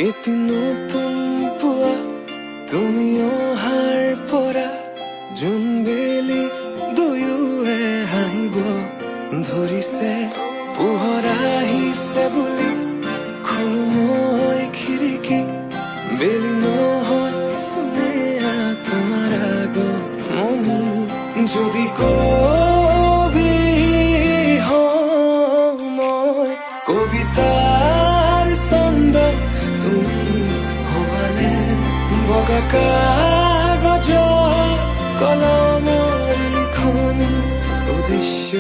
এটি নতুন পুৱা তুমি অহাৰ পৰা জোনবেলি দুয়োৱে হাঁহিব ধৰিছে। পোহৰ আহিছে বুলি খোলো মই খিৰিকী, বেলি নহয় শুনে তোমাৰ আগমনি। যদি কবি হওঁ মই কবিতাৰ ছন্দ, তুমি হবানে বগা কাগজৰ কলমৰ লিখনি। উদ্দেশ্য